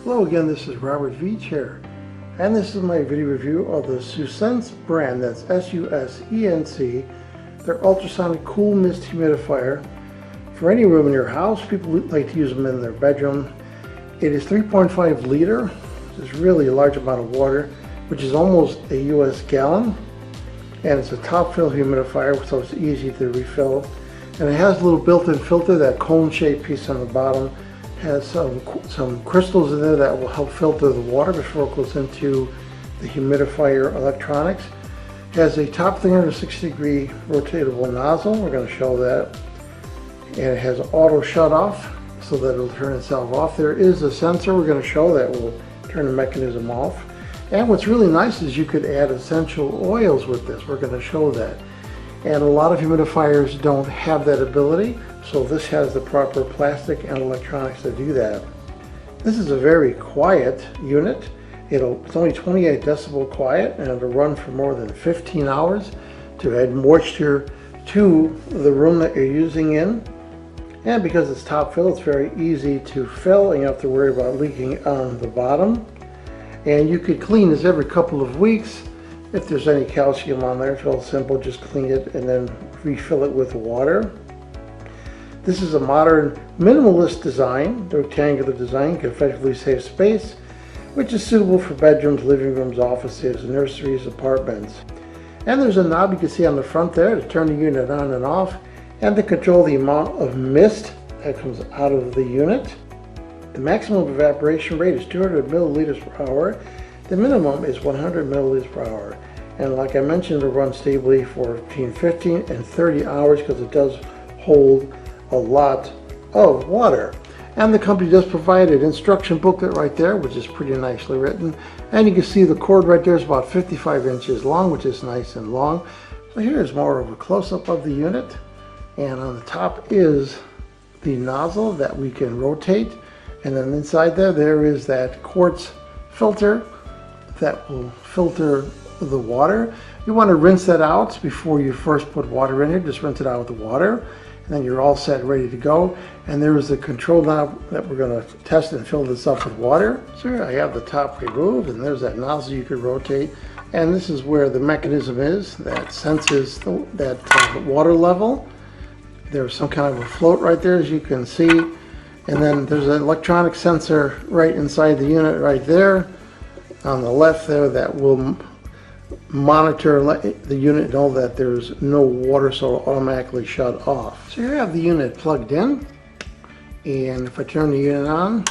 Hello again, this is Robert Veach here, and this is my video review of the Susenc brand, that's S-U-S-E-N-C, their ultrasonic cool mist humidifier for any room in your house. People like to use them in their bedroom. It is 3.5 liter, which is really a large amount of water, which is almost a US gallon, and it's a top fill humidifier, so it's easy to refill. And it has a little built-in filter, that cone-shaped piece on the bottom. Has some crystals in there that will help filter the water before it goes into the humidifier electronics. It has a top 360-degree rotatable nozzle. We're going to show that. And it has auto shut off so that it'll turn itself off. There is a sensor we're going to show that will turn the mechanism off. And what's really nice is you could add essential oils with this. We're going to show that. And a lot of humidifiers don't have that ability, so this has the proper plastic and electronics to do that. This is a very quiet unit. It's only 28 decibel quiet, and it'll run for more than 15 hours to add moisture to the room that you're using in. And because it's top fill, it's very easy to fill, and you don't have to worry about leaking on the bottom. And you could clean this every couple of weeks. If there's any calcium on there, it's real simple, just clean it and then refill it with water. This is a modern minimalist design. The rectangular design can effectively save space, which is suitable for bedrooms, living rooms, offices, nurseries, apartments. And there's a knob you can see on the front there to turn the unit on and off, and to control the amount of mist that comes out of the unit. The maximum evaporation rate is 200 milliliters per hour. The minimum is 100 milliliters per hour. And like I mentioned, it'll run stably for between 15 and 30 hours because it does hold a lot of water. And the company does provide an instruction booklet right there, which is pretty nicely written. And you can see the cord right there is about 55 inches long, which is nice and long. So here's more of a close-up of the unit. And on the top is the nozzle that we can rotate. And then inside there is that quartz filter that will filter the water. You want to rinse that out before you first put water in here. Just rinse it out with the water, and then you're all set, ready to go. And there is the control knob that we're going to test and fill this up with water. So here I have the top removed, and there's that nozzle you could rotate. And this is where the mechanism is that senses that water level. There's some kind of a float right there, as you can see. And then there's an electronic sensor right inside the unit right there on the left there that will monitor the unit, know that there's no water, so it'll automatically shut off. So here I have the unit plugged in, and if I turn the unit on,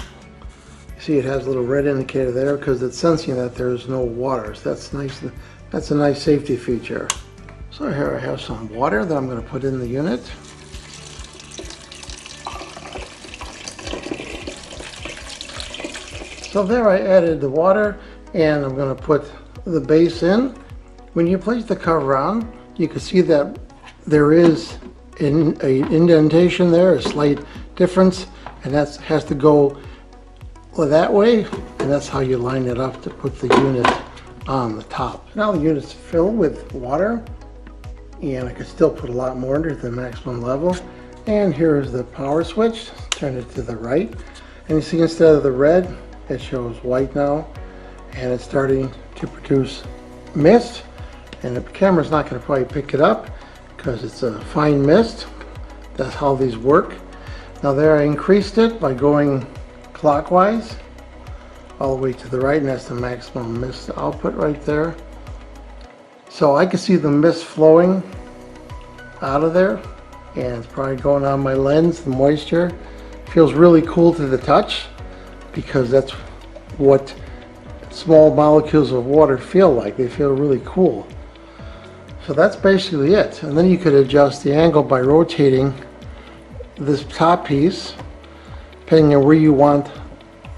you see it has a little red indicator there because it's sensing that there's no water. So that's nice. That's a nice safety feature. So here I have some water that I'm going to put in the unit. So there I added the water, and I'm going to put the base in. When you place the cover on, you can see that there is an indentation there, a slight difference, and that has to go that way, and that's how you line it up to put the unit on the top. Now the unit's filled with water, and I could still put a lot more under the maximum level. And here's the power switch. Turn it to the right, and you see instead of the red, it shows white now, and it's starting to produce mist. And the camera's not going to probably pick it up because it's a fine mist. That's how these work. Now there I increased it by going clockwise all the way to the right, and that's the maximum mist output right there. So I can see the mist flowing out of there, and it's probably going on my lens. The moisture feels really cool to the touch because that's what small molecules of water feel like. They feel really cool. So that's basically it. And then you could adjust the angle by rotating this top piece, depending on where you want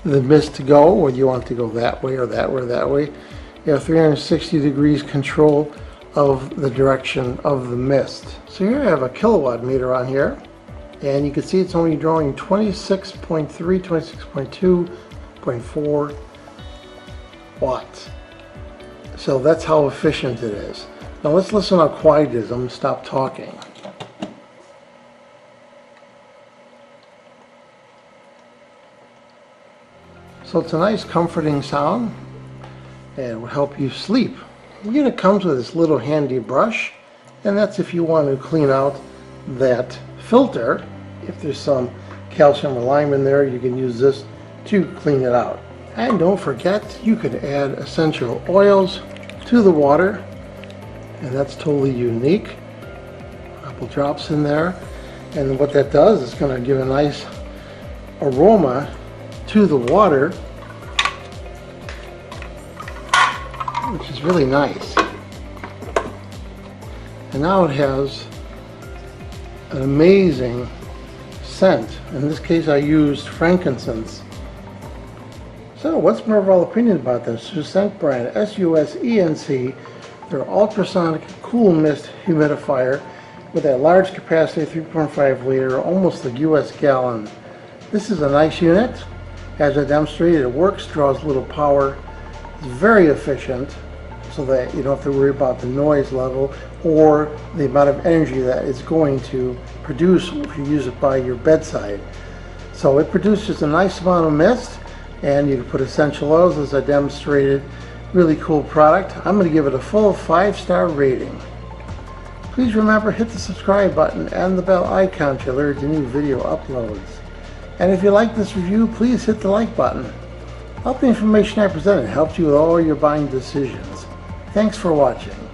the mist to go, whether you want to go that way or that way or that way. You have 360 degrees control of the direction of the mist. So here I have a kilowatt meter on here, and you can see it's only drawing 26.3, 26.2, 0.4 watts. So that's how efficient it is. Now let's listen how quiet it is. I'm going to stop talking. So it's a nice comforting sound and it will help you sleep. Again, it comes with this little handy brush, and that's if you want to clean out that filter. If there's some calcium or lime in there, you can use this to clean it out. And don't forget, you can add essential oils to the water, and that's totally unique. A couple drops in there, and what that does is going to give a nice aroma to the water, which is really nice. And now it has an amazing scent. In this case I used frankincense. So what's my overall opinion about this Susenc brand, S-U-S-E-N-C, their ultrasonic cool mist humidifier with that large capacity, 3.5 liter, almost a US gallon. This is a nice unit. As I demonstrated, it works, draws little power, it's very efficient, so that you don't have to worry about the noise level or the amount of energy that it's going to produce if you use it by your bedside. So it produces a nice amount of mist, and you can put essential oils as I demonstrated. Really cool product. I'm going to give it a full 5-star rating. Please remember, hit the subscribe button and the bell icon to alert the new video uploads. And if you like this review, please hit the like button. I hope the information I presented helped you with all your buying decisions. Thanks for watching.